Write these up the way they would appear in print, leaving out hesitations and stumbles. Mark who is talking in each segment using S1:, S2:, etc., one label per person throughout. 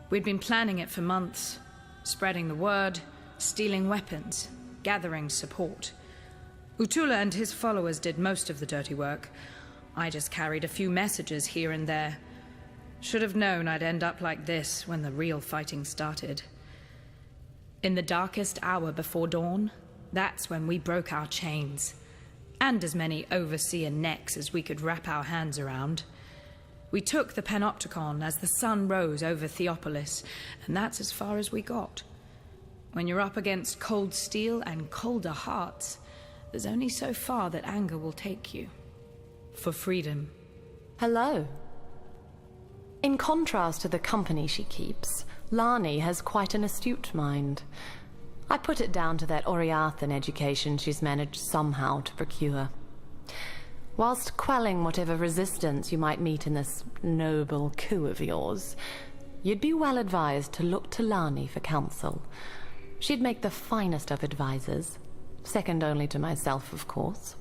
S1: We'd been planning it for months, spreading the word, stealing weapons, gathering support. Utula and his followers did most of the dirty work. I just carried a few messages here and there. Should have known I'd end up like this when the real fighting started. In the darkest hour before dawn, that's when we broke our chains. And as many overseer necks as we could wrap our hands around. We took the Panopticon as the sun rose over Theopolis, and that's as far as we got. When you're up against cold steel and colder hearts, there's only so far that anger will take you. For freedom.
S2: Hello. In contrast to the company she keeps, Lani has quite an astute mind. I put it down to that Oriathan education she's managed somehow to procure. Whilst quelling whatever resistance you might meet in this noble coup of yours, you'd be well advised to look to Lani for counsel. She'd make the finest of advisors, second only to myself, of course.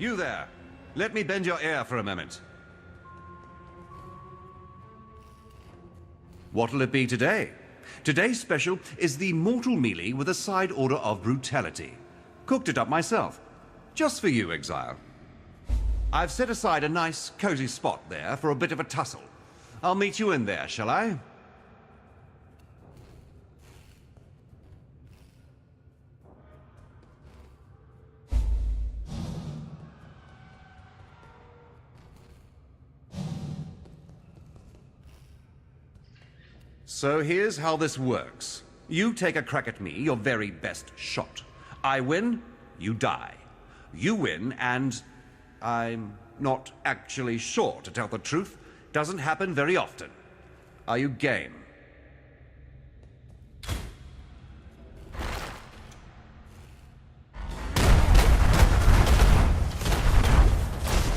S3: You there. Let me bend your ear for a moment. What'll it be today? Today's special is the mortal mealy with a side order of brutality. Cooked it up myself. Just for you, Exile. I've set aside a nice, cozy spot there for a bit of a tussle. I'll meet you in there, shall I? So here's how this works. You take a crack at me, your very best shot. I win, you die. You win, and I'm not actually sure, to tell the truth. Doesn't happen very often. Are you game?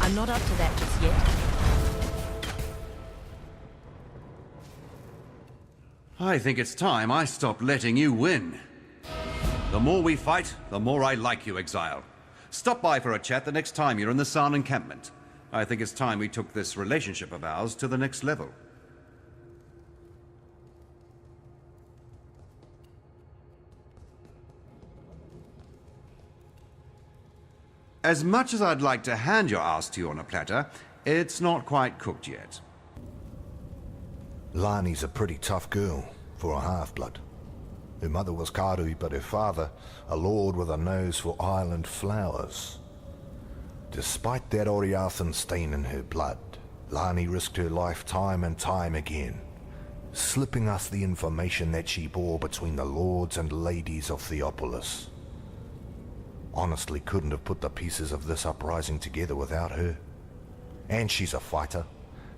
S2: I'm not up to that just yet.
S3: I think it's time I stopped letting you win. The more we fight, the more I like you, Exile. Stop by for a chat the next time you're in the San encampment. I think it's time we took this relationship of ours to the next level. As much as I'd like to hand your ass to you on a platter, it's not quite cooked yet.
S4: Lani's a pretty tough girl for a half-blood. Her mother was Karui, but her father, a lord with a nose for island flowers. Despite that Oriathan stain in her blood, Lani risked her life time and time again, slipping us the information that she bore between the lords and ladies of Theopolis. Honestly couldn't have put the pieces of this uprising together without her. And she's a fighter.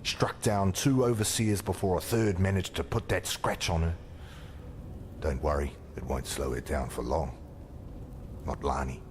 S4: Struck down 2 overseers before a third managed to put that scratch on her. Don't worry, it won't slow her down for long. Not Lani.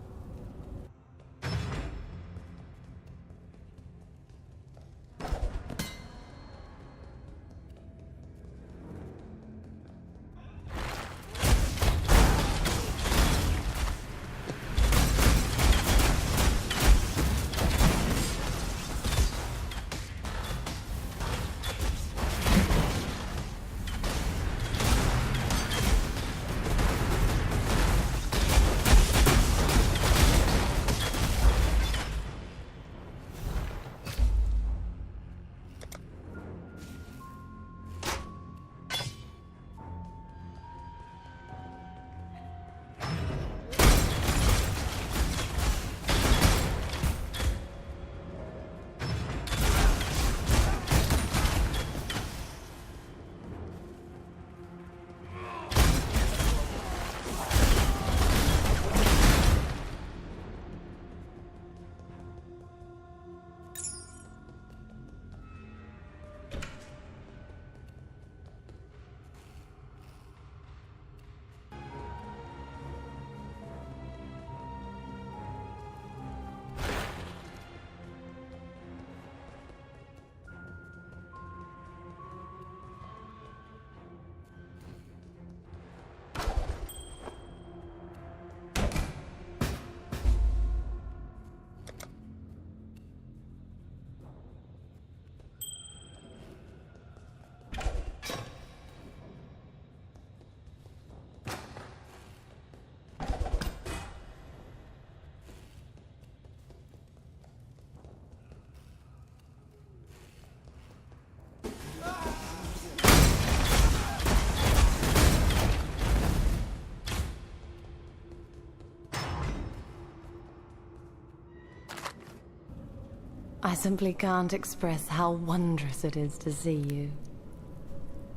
S2: I simply can't express how wondrous it is to see you.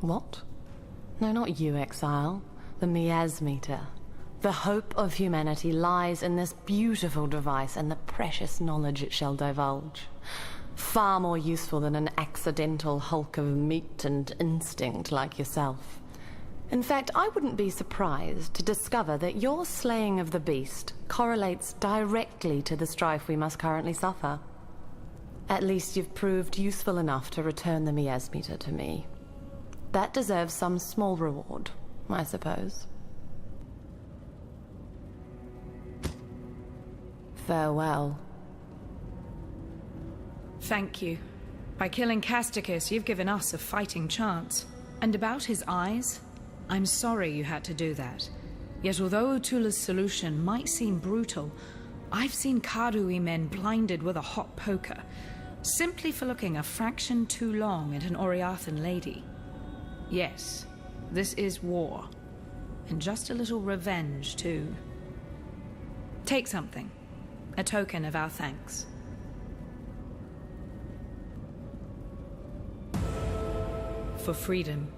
S2: What? No, not you, Exile. The miasmeter. The hope of humanity lies in this beautiful device and the precious knowledge it shall divulge. Far more useful than an accidental hulk of meat and instinct like yourself. In fact, I wouldn't be surprised to discover that your slaying of the beast correlates directly to the strife we must currently suffer. At least you've proved useful enough to return the miasmeter to me. That deserves some small reward, I suppose. Farewell.
S1: Thank you. By killing Casticus, you've given us a fighting chance. And about his eyes, I'm sorry you had to do that. Yet although Utula's solution might seem brutal, I've seen Karui men blinded with a hot poker, simply for looking a fraction too long at an Oriathan lady. Yes, this is war. And just a little revenge, too. Take something. A token of our thanks. For freedom.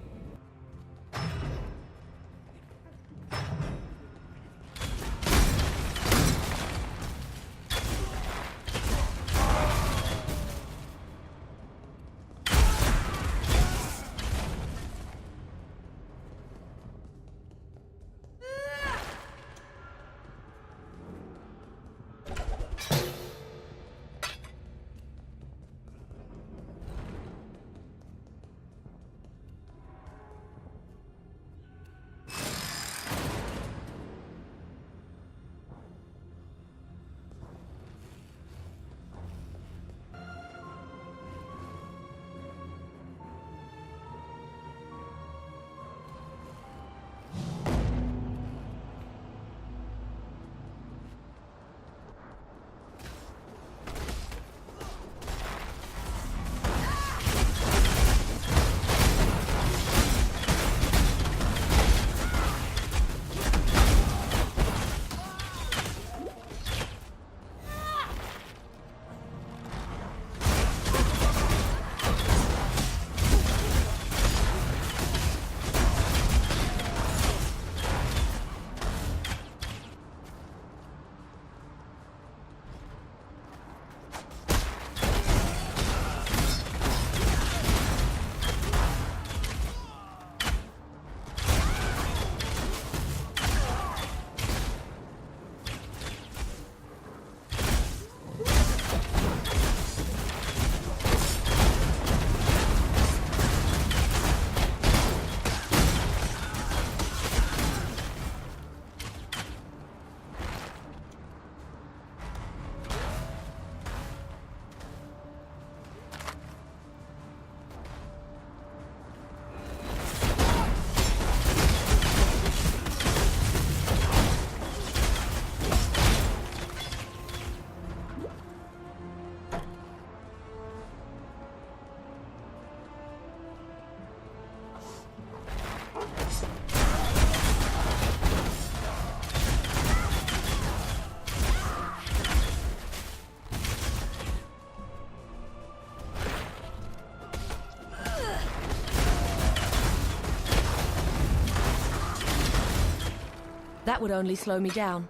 S2: That would only slow me down.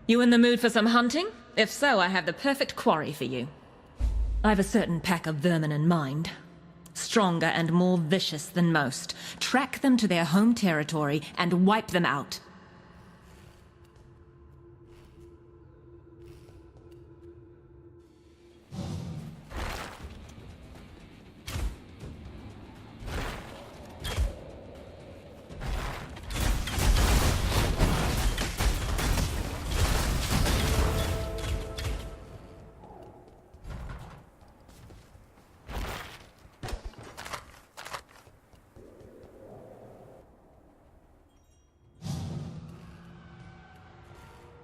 S5: You in the mood for some hunting? If so, I have the perfect quarry for you. I've a certain pack of vermin in mind. Stronger and more vicious than most. Track them to their home territory and wipe them out.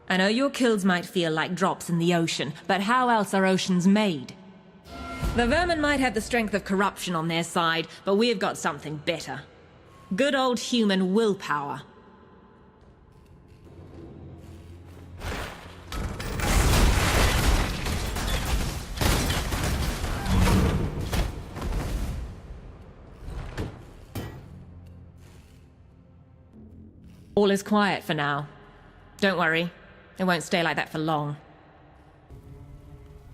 S5: I know your kills might feel like drops in the ocean, but how else are oceans made? The vermin might have the strength of corruption on their side, but we've got something better. Good old human willpower. All is quiet for now. Don't worry, it won't stay like that for long.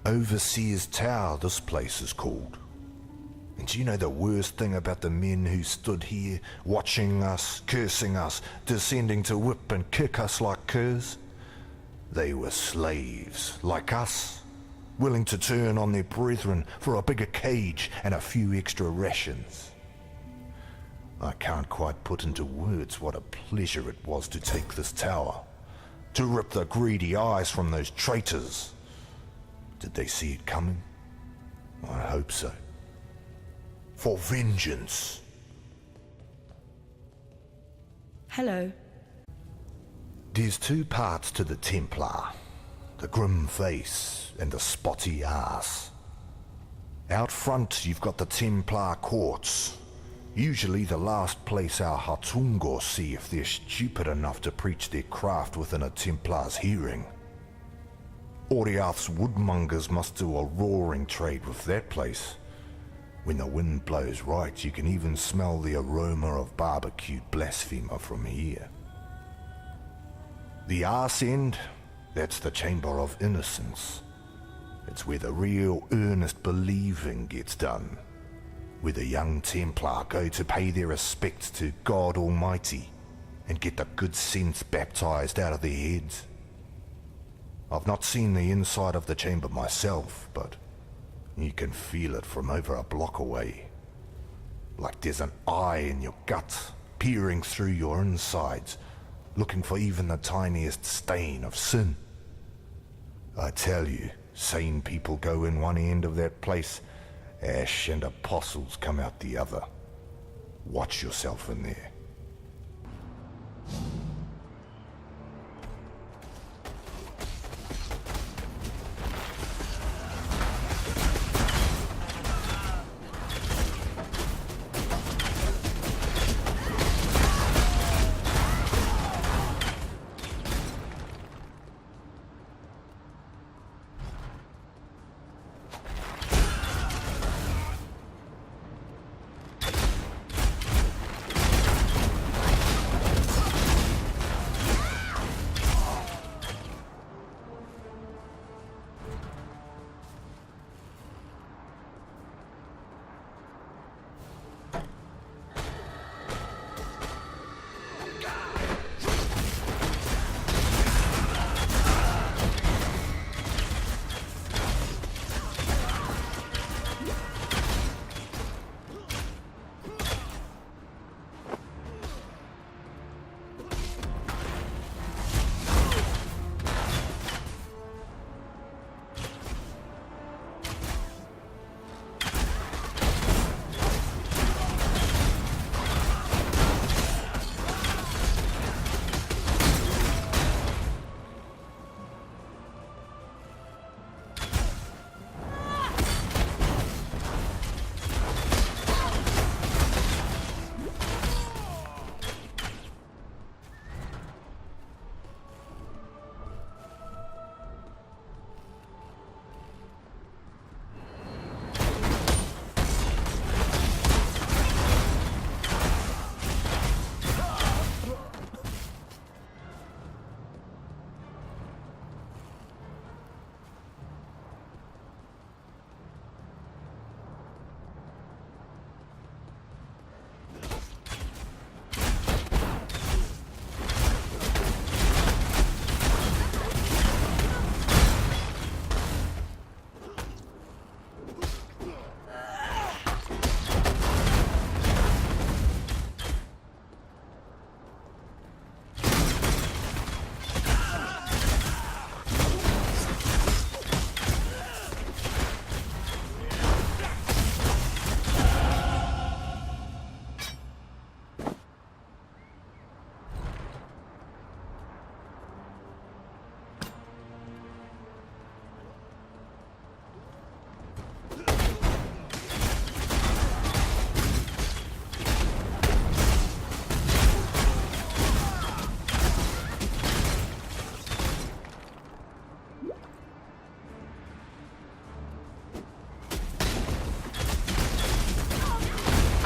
S4: Overseer's Tower, this place is called. And do you know the worst thing about the men who stood here, watching us, cursing us, descending to whip and kick us like curs? They were slaves, like us, willing to turn on their brethren for a bigger cage and a few extra rations. I can't quite put into words what a pleasure it was to take this tower, to rip the greedy eyes from those traitors. Did they see it coming? I hope so. For vengeance.
S1: Hello.
S4: There's two parts to the Templar. The grim face and the spotty ass. Out front you've got the Templar courts. Usually the last place our Hatungos see if they're stupid enough to preach their craft within a Templar's hearing. Oriath's woodmongers must do a roaring trade with that place. When the wind blows right, you can even smell the aroma of barbecued blasphemer from here. The arse end, that's the Chamber of Innocence. It's where the real earnest believing gets done. Where the young Templar go to pay their respects to God Almighty and get the good sense baptized out of their heads. I've not seen the inside of the chamber myself, but you can feel it from over a block away. Like there's an eye in your gut, peering through your insides, looking for even the tiniest stain of sin. I tell you, sane people go in one end of that place, ash and apostles come out the other. Watch yourself in there.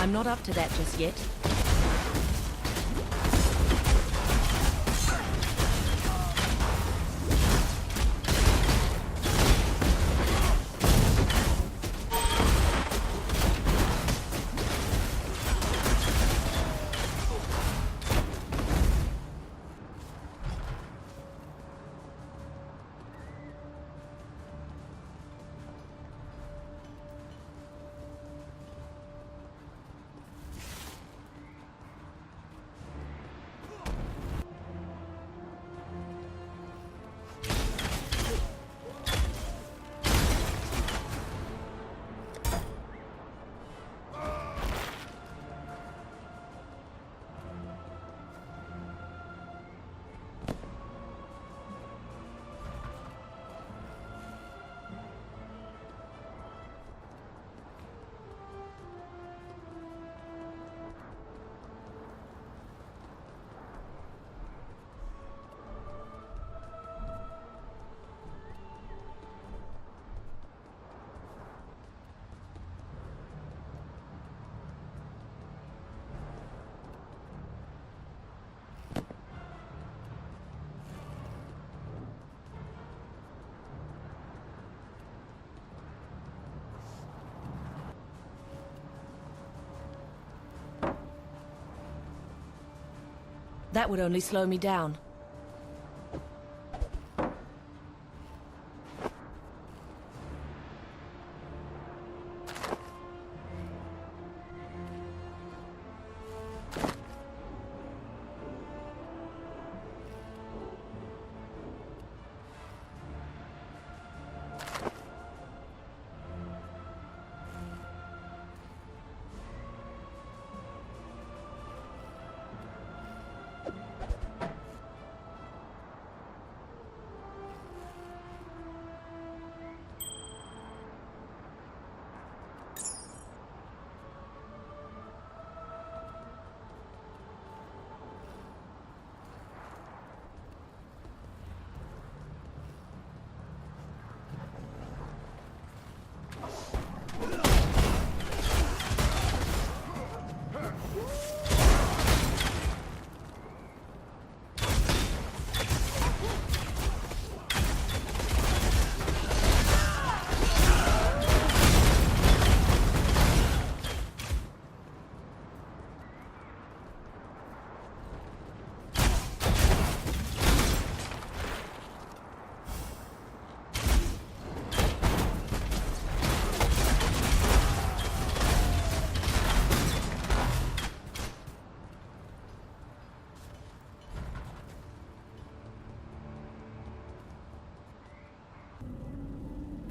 S5: I'm not up to that just yet.
S6: That would only slow me down.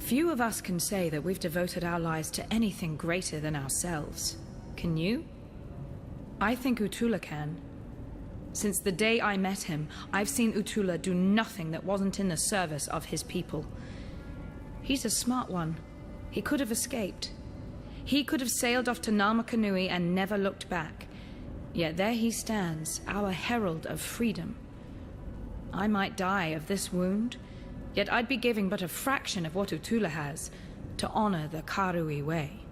S1: Few of us can say that we've devoted our lives to anything greater than ourselves. Can you? I think Utula can. Since the day I met him, I've seen Utula do nothing that wasn't in the service of his people. He's a smart one. He could have escaped. He could have sailed off to Namakanui and never looked back. Yet there he stands, our herald of freedom. I might die of this wound, yet I'd be giving but a fraction of what Utula has to honor the Karui way.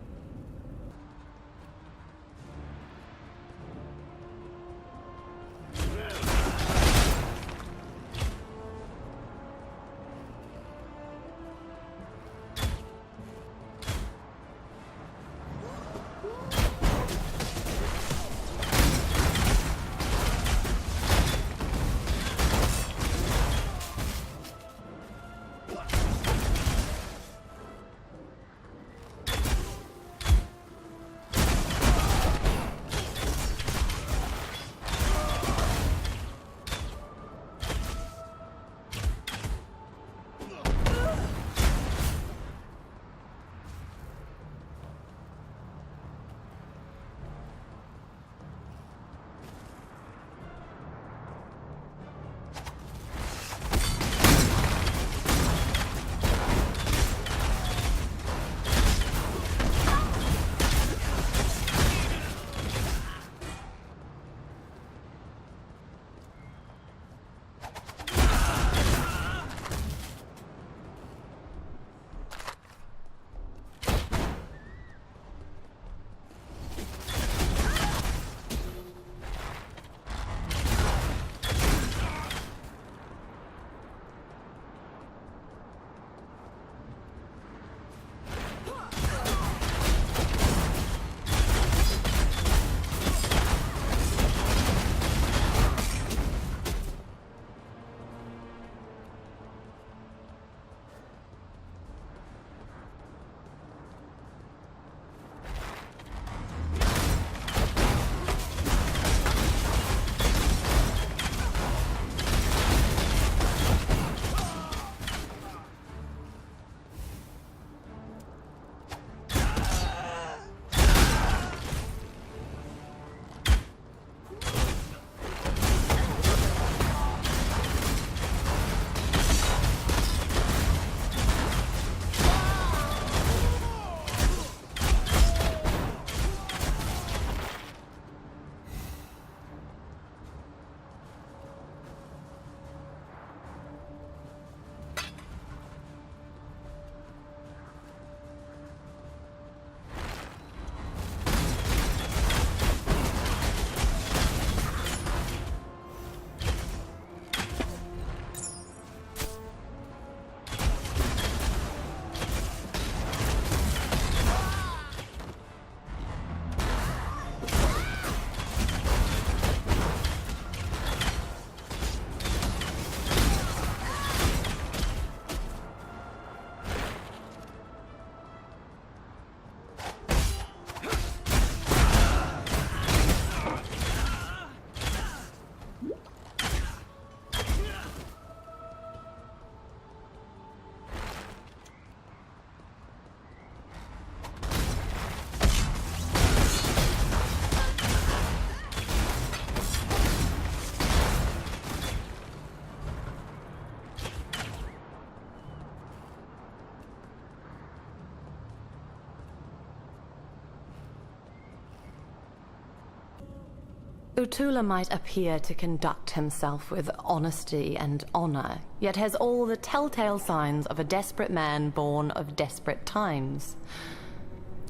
S2: Utula might appear to conduct himself with honesty and honor, yet has all the telltale signs of a desperate man born of desperate times.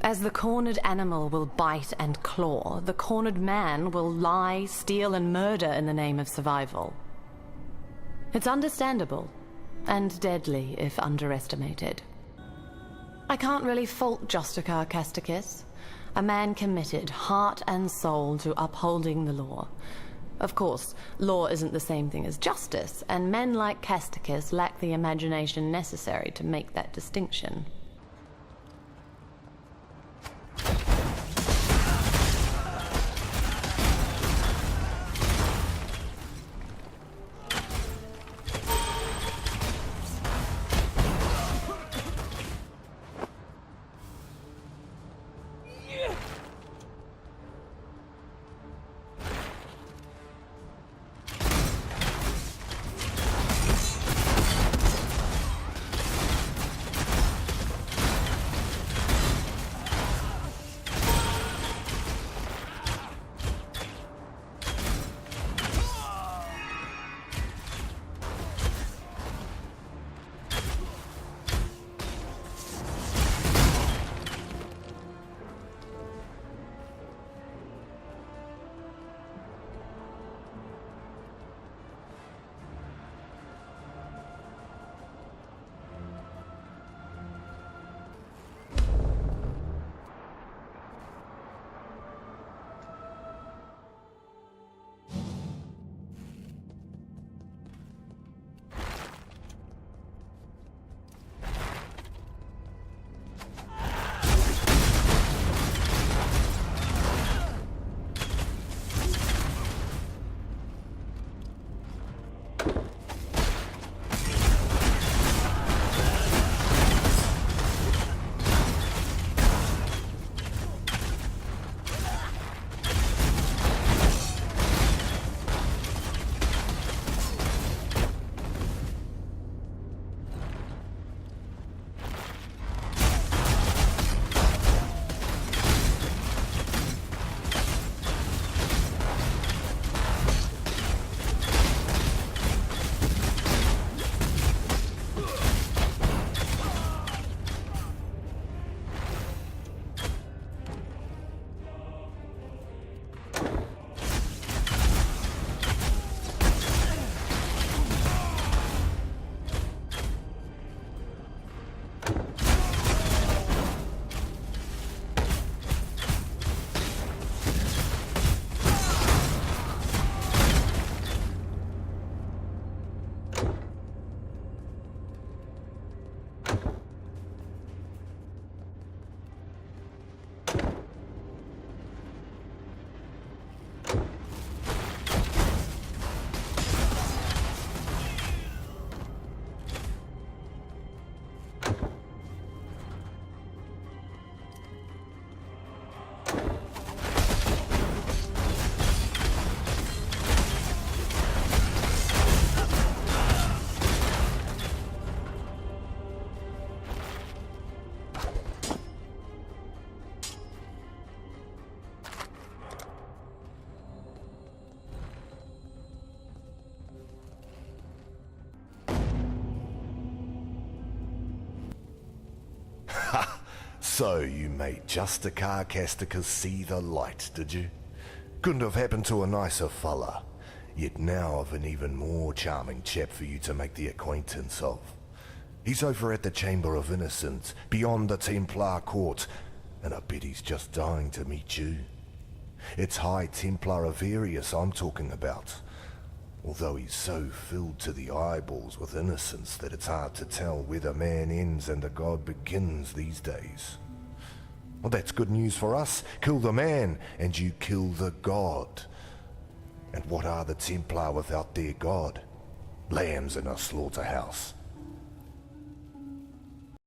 S2: As the cornered animal will bite and claw, the cornered man will lie, steal, and murder in the name of survival. It's understandable, and deadly if underestimated. I can't really fault Justicar Casticus, a man committed heart and soul to upholding the law. Of course, law isn't the same thing as justice, and men like Casticus lack the imagination necessary to make that distinction.
S4: So you made Justicar Casticus see the light, did you? Couldn't have happened to a nicer fella. Yet now I've an even more charming chap for you to make the acquaintance of. He's over at the Chamber of Innocence, beyond the Templar court, and I bet he's just dying to meet you. It's High Templar Averius I'm talking about, although he's so filled to the eyeballs with innocence that it's hard to tell where the man ends and the god begins these days. Well, that's good news for us. Kill the man, and you kill the god. And what are the Templar without their god? Lambs in a slaughterhouse.